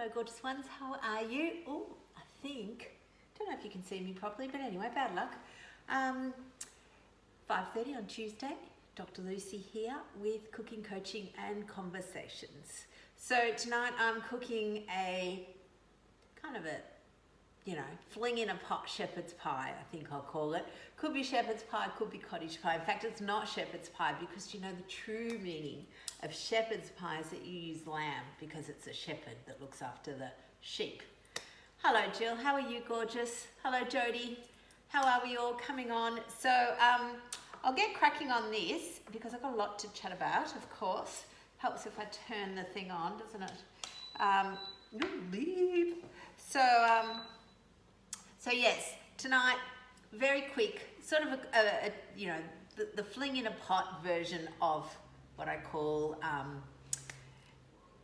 Hello gorgeous ones, how are you? Oh, I don't know if you can see me properly, but anyway, bad luck. 5:30 on Tuesday, Dr. Lucy here with cooking, coaching and conversations. So tonight I'm cooking a kind of a, fling in a pot shepherd's pie, I think I'll call it. Could be shepherd's pie, could be cottage pie. In fact, it's not shepherd's pie because the true meaning of shepherd's pie is that you use lamb because it's a shepherd that looks after the sheep. Hello Jill, how are you gorgeous? Hello Jody, how are we all coming on? So I'll get cracking on this because I've got a lot to chat about, of course. Helps if I turn the thing on, doesn't it? So yes, tonight, very quick, sort of the fling in a pot version of what I call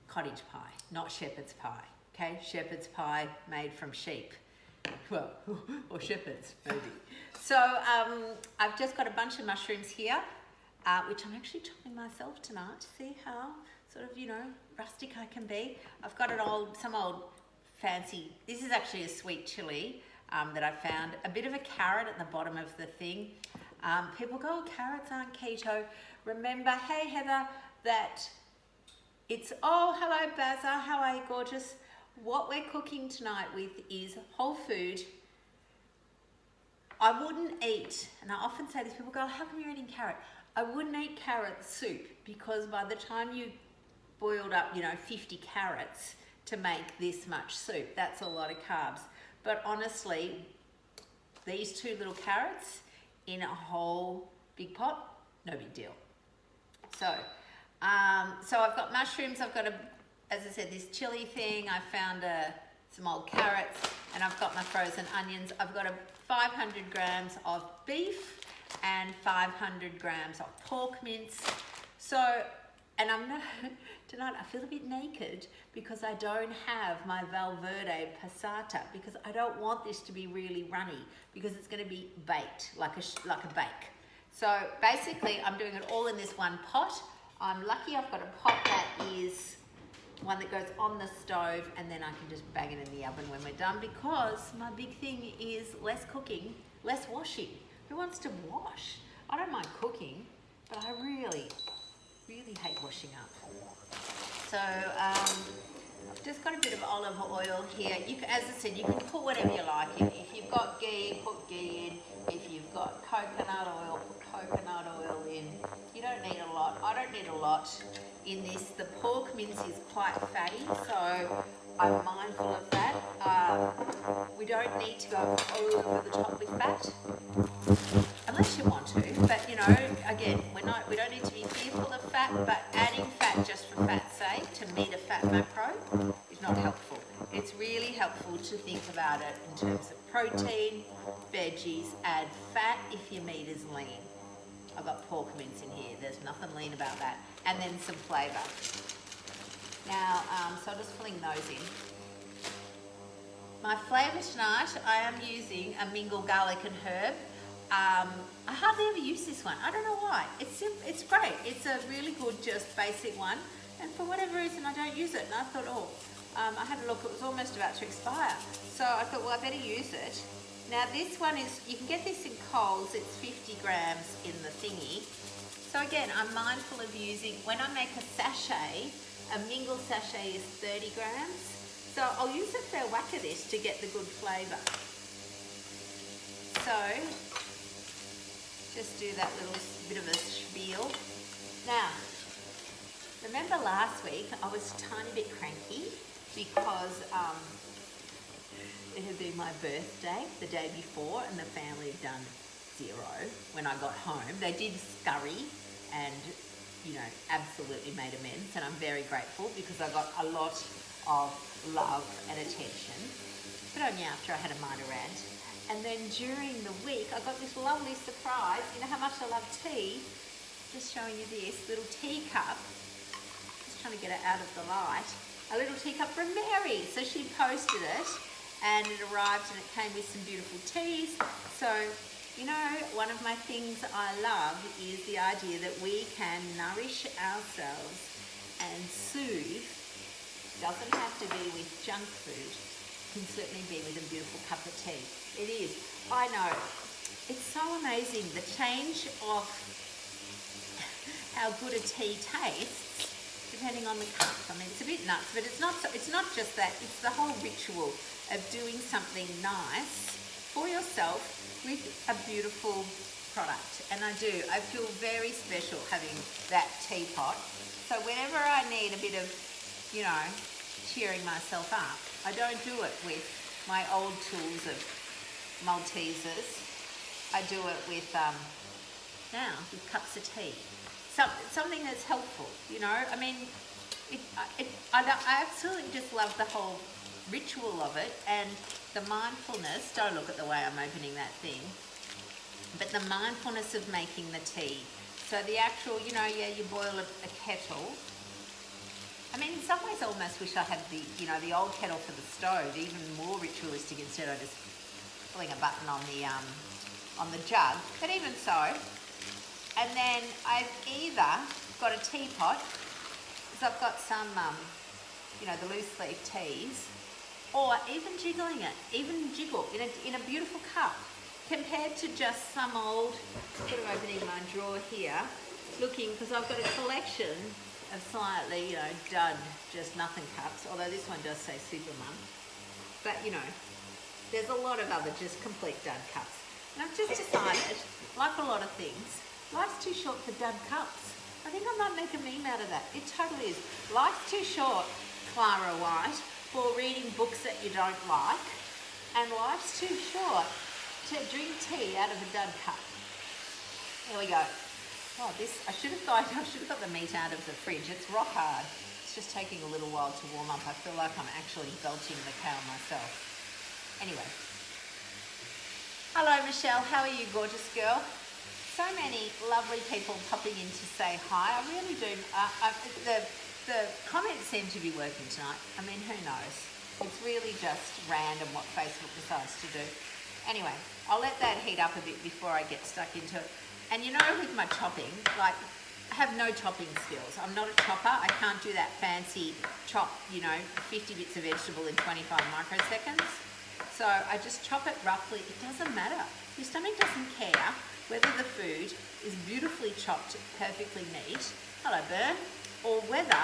cottage pie, not shepherd's pie. Okay, shepherd's pie made from sheep, well, or shepherds maybe. So I've just got a bunch of mushrooms here, which I'm actually chopping myself tonight. See how sort of rustic I can be. I've got some old fancy. This is actually a sweet chili that I found. A bit of a carrot at the bottom of the thing. People go, oh, carrots aren't keto. Remember, hey Heather, that it's, oh, hello Bazza, how are you gorgeous? What we're cooking tonight with is whole food. I wouldn't eat, and I often say this, people go, how come you're eating carrot? I wouldn't eat carrot soup because by the time you boiled up, 50 carrots to make this much soup, that's a lot of carbs. But honestly, these two little carrots in a whole big pot, no big deal. So I've got mushrooms, I've got as I said, this chili thing, I found some old carrots, and I've got my frozen onions. I've got 500 grams of beef and 500 grams of pork mince. So, and tonight I feel a bit naked because I don't have my Valverde passata because I don't want this to be really runny because it's going to be baked like a bake. So basically I'm doing it all in this one pot. I'm lucky I've got a pot that is one that goes on the stove and then I can just bang it in the oven when we're done because my big thing is less cooking, less washing. Who wants to wash? I don't mind cooking, but I really hate washing up. So I've just got a bit of olive oil here. As I said, you can put whatever you like in. If you've got ghee, put ghee in. If you've got coconut oil, put coconut oil in. You don't need a lot. I don't need a lot in this. The pork mince is quite fatty, so I'm mindful of that. We don't need to go over the top with fat, unless you want to. But again, we don't need to be fearful of fat. But adding fat just for fat's sake to meet a fat macro is not helpful. It's really helpful to think about it in terms of protein, veggies. Add fat if your meat is lean. I've got pork mince in here. There's nothing lean about that. And then some flavour. Now, so I'll just fling those in. My flavour tonight, I am using a mingle garlic and herb. I hardly ever use this one. I don't know why. It's great. It's a really good, just basic one. And for whatever reason, I don't use it. And I thought, I had a look. It was almost about to expire. So I thought, well, I better use it. Now this one is, you can get this in Coles. It's 50 grams in the thingy. So again, I'm mindful of using, when I make a sachet, a mingle sachet is 30 grams. So I'll use a fair whack of this to get the good flavour. So just do that little bit of a spiel. Now, remember last week I was a tiny bit cranky because it had been my birthday the day before and the family had done zero when I got home. They did scurry and, absolutely made amends, and I'm very grateful because I got a lot of love and attention, but only after I had a minor rant. And then during the week, I got this lovely surprise. You know how much I love tea? Just showing you this little teacup. Just trying to get it out of the light. A little teacup from Mary. So she posted it, and it arrived, and it came with some beautiful teas. So, one of my things I love is the idea that we can nourish ourselves and soothe Doesn't have to be with junk food. Can certainly be with a beautiful cup of tea. It is. I know. It's so amazing, the change of how good a tea tastes depending on the cup. I mean, it's a bit nuts, but it's not just that. It's the whole ritual of doing something nice for yourself with a beautiful product. And I do. I feel very special having that teapot. So whenever I need a bit of, you know, cheering myself up, I don't do it with my old tools of Maltesers. I do it with now with cups of tea. Something that's helpful, you know. I mean, I absolutely just love the whole ritual of it and the mindfulness. Don't look at the way I'm opening that thing. But the mindfulness of making the tea. So the actual, you know, yeah, you boil a kettle. I mean, in some ways I almost wish I had the, you know, the old kettle for the stove, even more ritualistic, instead of just pulling a button on the jug. But even so, and then I've either got a teapot, because I've got some, you know, the loose leaf teas, or even jiggling it, even jiggle in a beautiful cup, compared to just some old, sort of opening my drawer here, looking, because I've got a collection of slightly, you know, dud, just nothing cups, although this one does say Super Mum. But, you know, there's a lot of other just complete dud cups. And I've just decided, like a lot of things, life's too short for dud cups. I think I might make a meme out of that. It totally is. Life's too short, Clara White, for reading books that you don't like. And life's too short to drink tea out of a dud cup. There we go. Oh, this, I should have got the meat out of the fridge. It's rock hard. It's just taking a little while to warm up. I feel like I'm actually belching the cow myself. Anyway. Hello, Michelle. How are you, gorgeous girl? So many lovely people popping in to say hi. I really do. The comments seem to be working tonight. I mean, who knows? It's really just random what Facebook decides to do. Anyway, I'll let that heat up a bit before I get stuck into it. And you know, with my chopping, like, I have no chopping skills. I'm not a chopper. I can't do that fancy chop, you know, 50 bits of vegetable in 25 microseconds. So I just chop it roughly. It doesn't matter. Your stomach doesn't care whether the food is beautifully chopped, perfectly neat, hello burn, or whether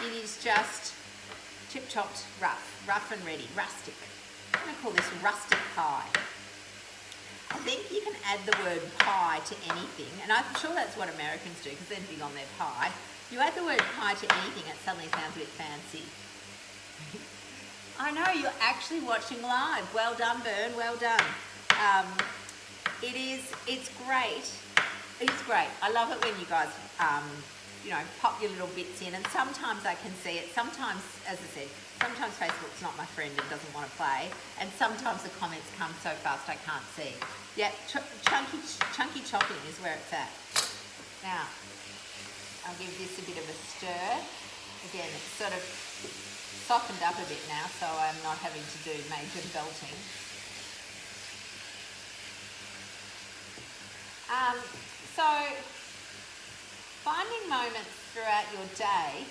it is just chip-chopped rough and ready, rustic. I'm going to call this rustic pie. I think you can add the word pie to anything, and I'm sure that's what Americans do because they're big on their pie. You add the word pie to anything, it suddenly sounds a bit fancy. I know, you're actually watching live. Well done, Bern, well done. It's great. It's great. I love it when you guys, you know, pop your little bits in, and sometimes I can see it. Sometimes, as I said, sometimes Facebook's not my friend and doesn't want to play, and sometimes the comments come so fast I can't see. Yeah, chunky chopping is where it's at. Now, I'll give this a bit of a stir. Again, it's sort of softened up a bit now, so I'm not having to do major belting. So, finding moments throughout your day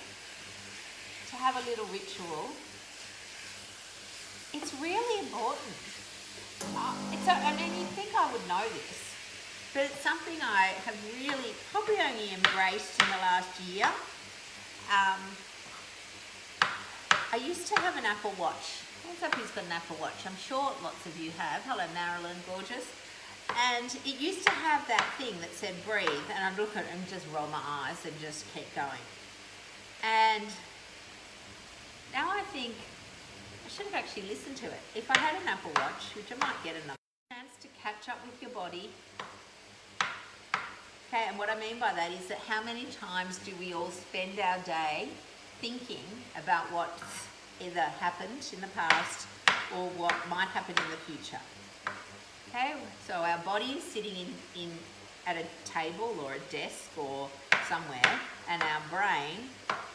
to have a little ritual, it's really important. I mean, you'd think I would know this, but it's something I have really probably only embraced in the last year. I used to have an Apple Watch. Hands up who's got an Apple Watch. I'm sure lots of you have. Hello, Marilyn, gorgeous. And it used to have that thing that said breathe, and I'd look at it and just roll my eyes and just keep going. And now I think I should have actually listened to it. If I had an Apple Watch, which I might get another chance to catch up with your body. Okay, and what I mean by that is that how many times do we all spend our day thinking about what's either happened in the past or what might happen in the future? Okay, so our body is sitting at a table or a desk or somewhere, and our brain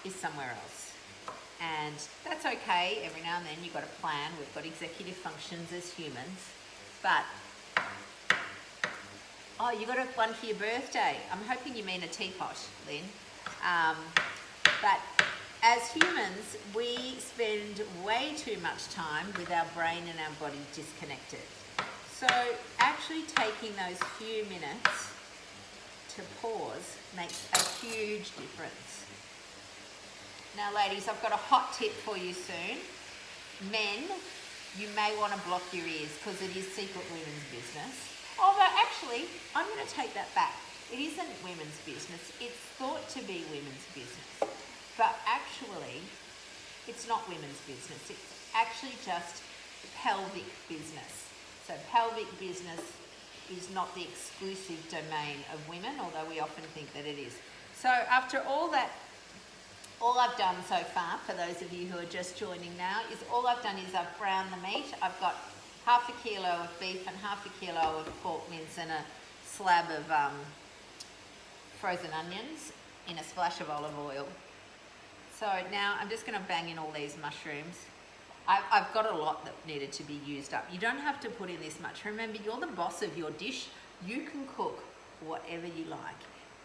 is somewhere else. And that's okay. Every now and then you've got a plan. We've got executive functions as humans. But, oh, you got one for your birthday. I'm hoping you mean a teapot, Lynn. But as humans, we spend way too much time with our brain and our body disconnected. So actually taking those few minutes to pause makes a huge difference. Now ladies, I've got a hot tip for you soon. Men, you may want to block your ears because it is secret women's business. Although actually, I'm going to take that back. It isn't women's business, it's thought to be women's business. But actually, it's not women's business. It's actually just pelvic business. So pelvic business is not the exclusive domain of women, although we often think that it is. So after all that, all I've done so far, for those of you who are just joining now, is all I've done is I've browned the meat. I've got half a kilo of beef and half a kilo of pork mince and a slab of frozen onions in a splash of olive oil. So now I'm just going to bang in all these mushrooms. I've got a lot that needed to be used up. You don't have to put in this much. Remember, you're the boss of your dish. You can cook whatever you like.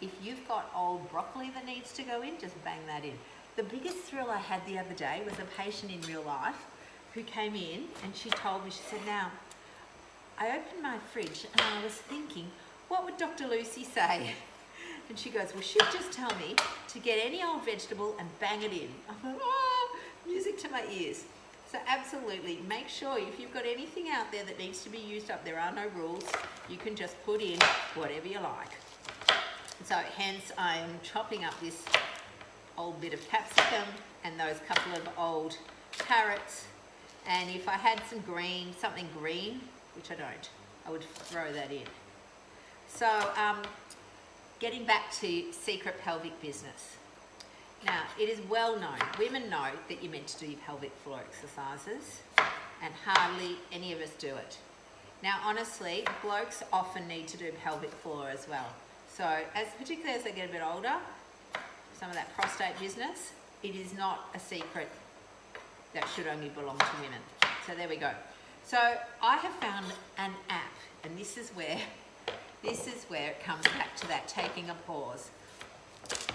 If you've got old broccoli that needs to go in, just bang that in. The biggest thrill I had the other day was a patient in real life who came in and she told me, she said, now, I opened my fridge and I was thinking, what would Dr. Lucy say? And she goes, well, she'd just tell me to get any old vegetable and bang it in. I thought, oh, music to my ears. So absolutely, make sure if you've got anything out there that needs to be used up, there are no rules. You can just put in whatever you like. So hence I am chopping up this old bit of capsicum and those couple of old carrots. And if I had some green, something green, which I don't, I would throw that in. So getting back to secret pelvic business. Now, it is well known, women know that you're meant to do your pelvic floor exercises, and hardly any of us do it. Now, honestly, blokes often need to do pelvic floor as well. So, particularly as they get a bit older, some of that prostate business, it is not a secret that should only belong to women. So there we go. So I have found an app, and this is where it comes back to that taking a pause.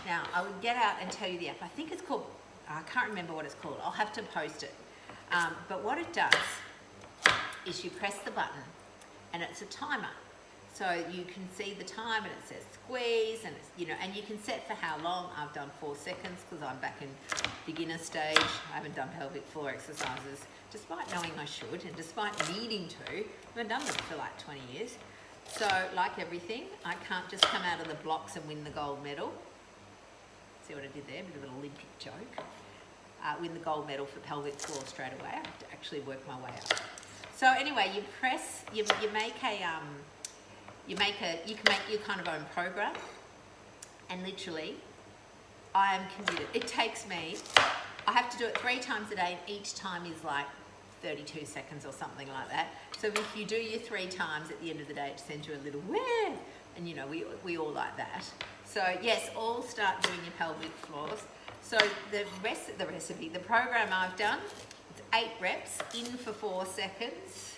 Now, I would get out and tell you the app. I think it's called, I can't remember what it's called. I'll have to post it. But what it does is you press the button and it's a timer. So you can see the time and it says squeeze and it's, and you can set for how long. I've done 4 seconds because I'm back in beginner stage. I haven't done pelvic floor exercises despite knowing I should and despite needing to. I haven't done them for like 20 years. So like everything, I can't just come out of the blocks and win the gold medal. See what I did there? A bit of an Olympic joke. Win the gold medal for pelvic floor straight away. I have to actually work my way up. So anyway, you press, you can make your kind of own program, and literally, I am committed. It takes me, I have to do it 3 times a day, and each time is like 32 seconds or something like that. So if you do your 3 times, at the end of the day, it sends you a little where, and we all like that. So yes, all start doing your pelvic floors. So the recipe, the program I've done, it's 8 reps, in for 4 seconds.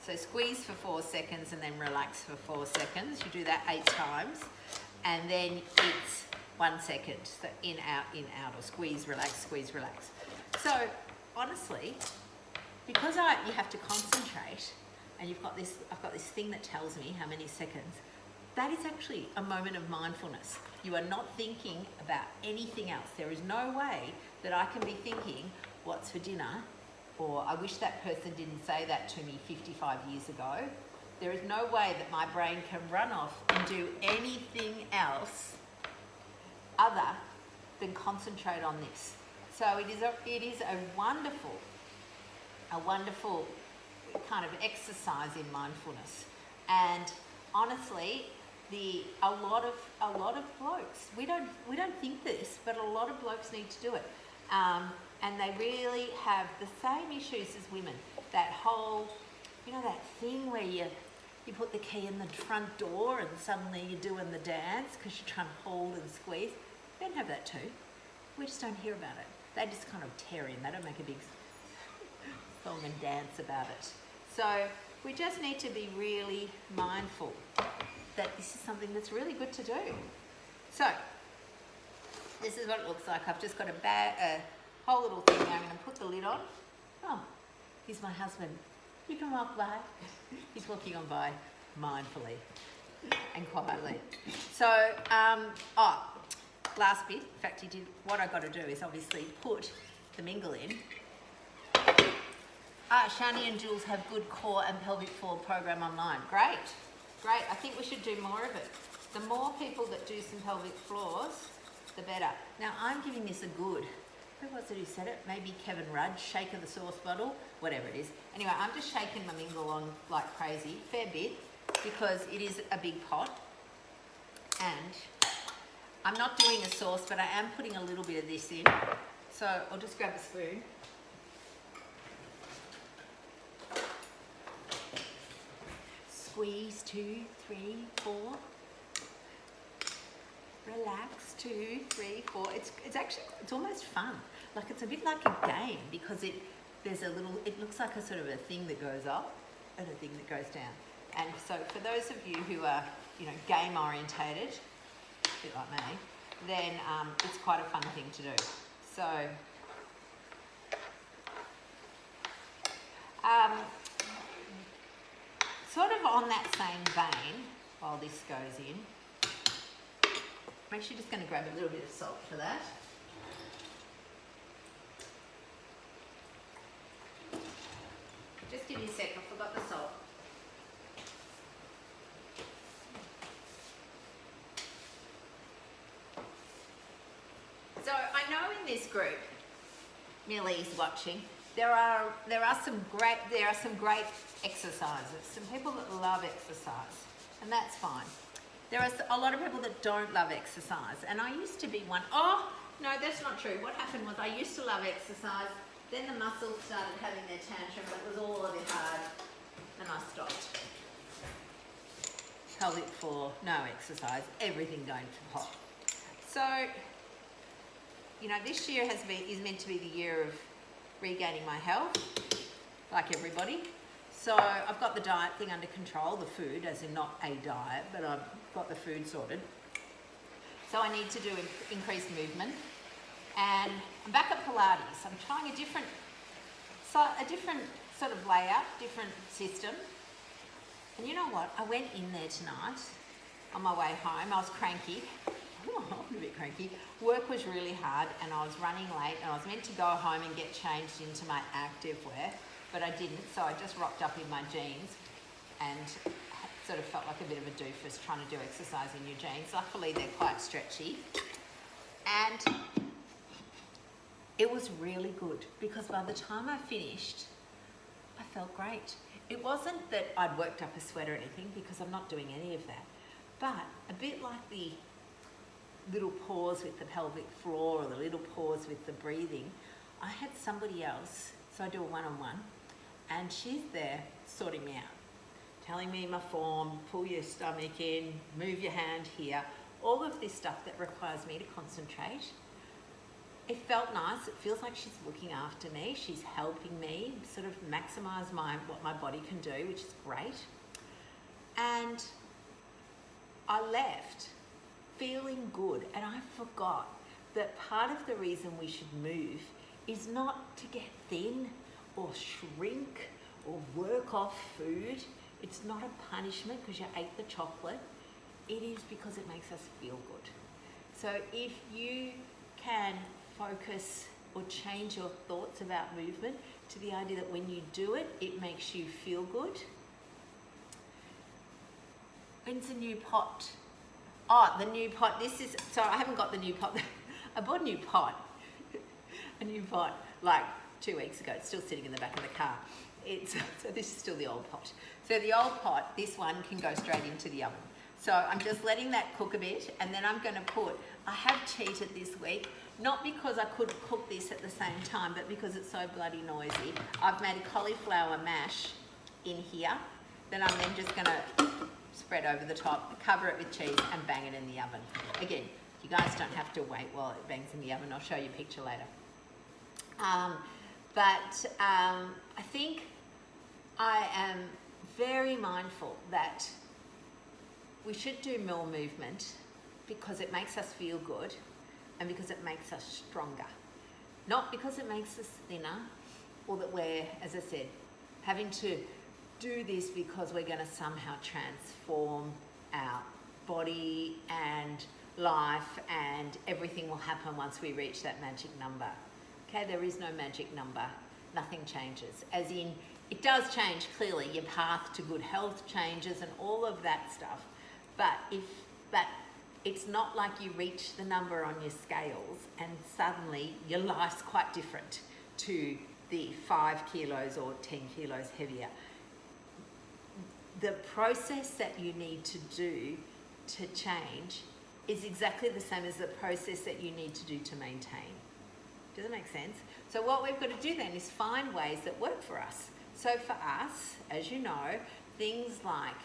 So squeeze for 4 seconds and then relax for 4 seconds. You do that 8 times. And then it's 1 second. So in, out, or squeeze, relax. So honestly, because you have to concentrate and I've got this thing that tells me how many seconds, that is actually a moment of mindfulness. You are not thinking about anything else. There is no way that I can be thinking, what's for dinner? Or I wish that person didn't say that to me 55 years ago. There is no way that my brain can run off and do anything else other than concentrate on this. So it is a wonderful kind of exercise in mindfulness. And honestly, a lot of blokes, we don't think this, but a lot of blokes need to do it. And they really have the same issues as women. That whole, that thing where you put the key in the front door and suddenly you're doing the dance because you're trying to hold and squeeze. Men have that too. We just don't hear about it. They just kind of tear in. They don't make a big song and dance about it. So we just need to be really mindful that this is something that's really good to do. So This is what it looks like. I've just got a whole little thing there. I'm going to put the lid on. Oh, here's my husband. You can walk by. He's walking on by mindfully and quietly. So, last bit, in fact, he did, what I got to do is obviously put the mingle in. Shani and Jules have good core and pelvic floor program online. Great, great. I think we should do more of it. The more people that do some pelvic floors, the better. Now, I'm giving this a good, who was it who said it? Maybe Kevin Rudd, shake of the sauce bottle, whatever it is. Anyway, I'm just shaking my mingle on like crazy, fair bit, because it is a big pot. And I'm not doing a sauce, but I am putting a little bit of this in. So I'll just grab a spoon. Squeeze 2, 3, 4. Relax 2, 3, 4. It's actually, it's almost fun. Like it's a bit like a game because it looks like a sort of a thing that goes up and a thing that goes down. And so for those of you who are, game orientated, a bit like me, then it's quite a fun thing to do. So, sort of on that same vein, while this goes in, I'm actually just going to grab a little bit of salt for that. Just give me a sec, I forgot the salt. So I know in this group, Millie's watching, there are some great exercises. Some people that love exercise, and that's fine. There are a lot of people that don't love exercise, and I used to be one. Oh, no, that's not true. What happened was I used to love exercise, then the muscles started having their tantrum, it was all a bit hard, and I stopped. Pelvic floor, no exercise, everything going to pot. So, this year is meant to be the year of regaining my health, like everybody. So I've got the diet thing under control, the food, as in not a diet, but I've got the food sorted. So I need to do increased movement. And I'm back at Pilates. I'm trying a different sort of layout, different system. And you know what? I went in there tonight on my way home. I was cranky. I'm a bit cranky. Work was really hard and I was running late and I was meant to go home and get changed into my active wear, but I didn't, so I just rocked up in my jeans and sort of felt like a bit of a doofus trying to do exercise in your jeans. Luckily, they're quite stretchy. And it was really good because by the time I finished, I felt great. It wasn't that I'd worked up a sweat or anything because I'm not doing any of that, but a bit like the little pause with the pelvic floor or the little pause with the breathing, I had somebody else, so I do a one-on-one, and she's there sorting me out, telling me my form, pull your stomach in, move your hand here, all of this stuff that requires me to concentrate. It felt nice. It feels like she's looking after me. She's helping me sort of maximize what my body can do, which is great. And I left feeling good, and I forgot that part of the reason we should move is not to get thin or shrink or work off food. It's not a punishment because you ate the chocolate. It is because it makes us feel good. So if you can focus or change your thoughts about movement to the idea that when you do it, it makes you feel good. When's the new pot? Oh, the new pot. So I haven't got the new pot. I bought a new pot like 2 weeks ago. It's still sitting in the back of the car. So this is still the old pot. So the old pot, this one can go straight into the oven. So I'm just letting that cook a bit, and then I'm going to I have cheated this week, not because I couldn't cook this at the same time, but because it's so bloody noisy. I've made a cauliflower mash in here that I'm then just going to spread over the top, cover it with cheese and bang it in the oven. Again, you guys don't have to wait while it bangs in the oven. I'll show you a picture later. I think I am very mindful that we should do more movement because it makes us feel good. and because it makes us stronger. Not because it makes us thinner, or that we're, as I said, having to do this because we're going to somehow transform our body and life, and everything will happen once we reach that magic number. Okay, there is no magic number. Nothing changes. As in, it does change clearly. Your path to good health changes and all of that stuff. But it's not like you reach the number on your scales and suddenly your life's quite different to the 5 kilos or 10 kilos heavier. The process that you need to do to change is exactly the same as the process that you need to do to maintain. Does that make sense? So what we've got to do then is find ways that work for us. So for us, as you know, things like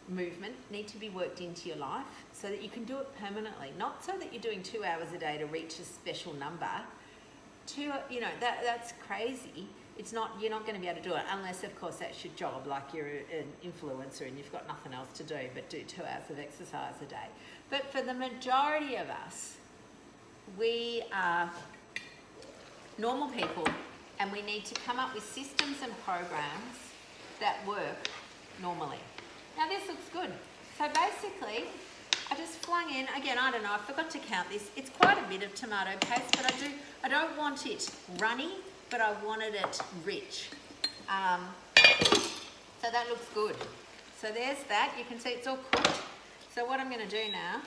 movement need to be worked into your life so that you can do it permanently, not so that you're doing 2 hours a day to reach a special number. That's crazy. It's not, you're not going to be able to do it unless, of course, that's your job, like you're an influencer and you've got nothing else to do but do 2 hours of exercise a day. But for the majority of us, we are normal people, and we need to come up with systems and programs that work normally. Now this looks good. So basically, I just flung in, again, I don't know, I forgot to count this. It's quite a bit of tomato paste, but I don't want it runny, but I wanted it rich. So that looks good. So there's that. You can see it's all cooked. So what I'm going to do now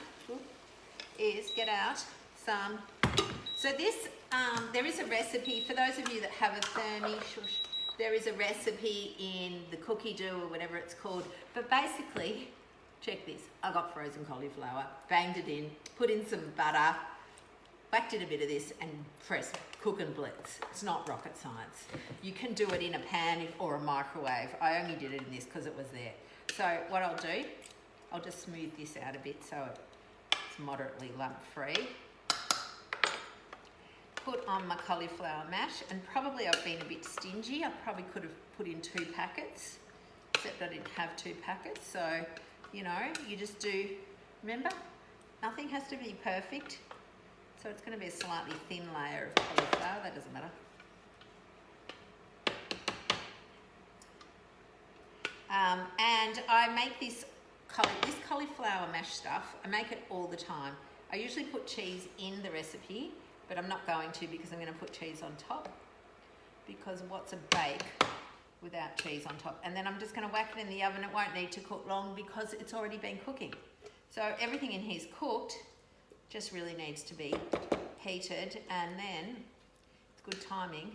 is get out some. So this, there is a recipe, for those of you that have a thermi, there is a recipe in the cookie dough or whatever it's called. But basically, check this. I got frozen cauliflower, banged it in, put in some butter, whacked in a bit of this and press, cook and blitz. It's not rocket science. You can do it in a pan or a microwave. I only did it in this because it was there. So what I'll do, I'll just smooth this out a bit so it's moderately lump-free. Put on my cauliflower mash, and probably I've been a bit stingy. I probably could have put in 2 packets, except I didn't have 2 packets. So, you just do, remember, nothing has to be perfect. So it's going to be a slightly thin layer of cauliflower, that doesn't matter. And I make this cauliflower mash stuff, I make it all the time. I usually put cheese in the recipe, but I'm not going to because I'm going to put cheese on top. Because what's a bake without cheese on top? And then I'm just going to whack it in the oven. It won't need to cook long because it's already been cooking. So everything in here is cooked, just really needs to be heated, and then it's good timing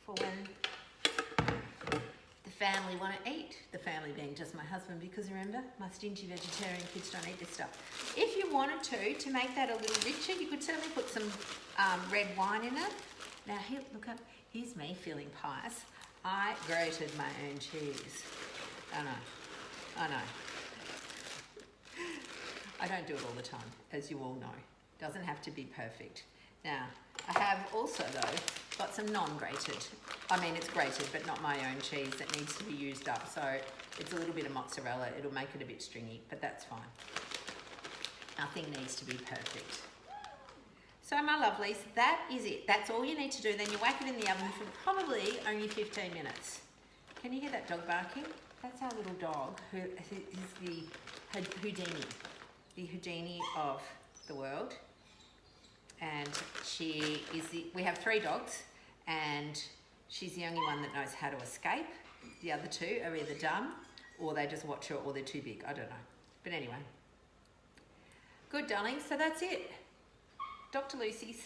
for when the family want to eat. The family being just my husband, because remember, my stingy vegetarian kids don't eat this stuff. If you wanted to make that a little richer, you could certainly put some red wine in it. Now here, look up, here's me feeling pious. I grated my own cheese. I know. I don't do it all the time, as you all know. Doesn't have to be perfect. Now, I have also, though, got some non-grated. I mean, it's grated, but not my own cheese that needs to be used up. So it's a little bit of mozzarella. It'll make it a bit stringy, but that's fine. Nothing needs to be perfect. So my lovelies, that is it. That's all you need to do. Then you whack it in the oven for probably only 15 minutes. Can you hear that dog barking? That's our little dog, who is the Houdini. The Houdini of the world. And we have 3 dogs, and she's the only one that knows how to escape. The other 2 are either dumb, or they just watch her, or they're too big. I don't know. But anyway. Good, darling. So that's it. Dr. Lucy's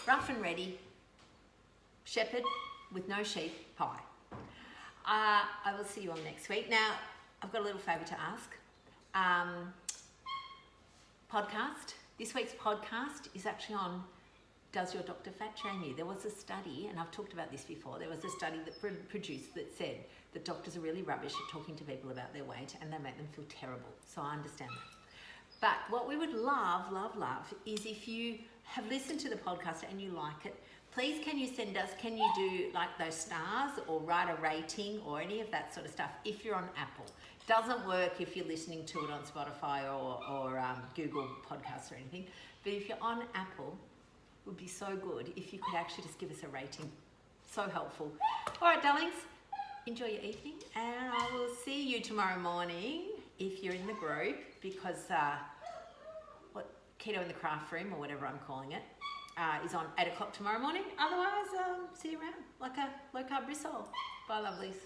rough and ready shepherd with no sheep pie. I will see you all next week. Now, I've got a little favour to ask. Podcast. This week's podcast is actually on Does Your Doctor Fat Shame You? There was a study, and I've talked about this before, there was a study that produced that said that doctors are really rubbish at talking to people about their weight, and they make them feel terrible. So I understand that. But what we would love is if you have listened to the podcast and you like it, please can you send us, can you do like those stars or write a rating or any of that sort of stuff if you're on Apple. Doesn't work if you're listening to it on Spotify or Google Podcasts or anything. But if you're on Apple, it would be so good if you could actually just give us a rating. So helpful. All right, darlings, enjoy your evening, and I will see you tomorrow morning if you're in the group, because Keto in the Craft Room, or whatever I'm calling it, is on 8 o'clock tomorrow morning. Otherwise, see you around like a low carb bristle. Bye, lovelies.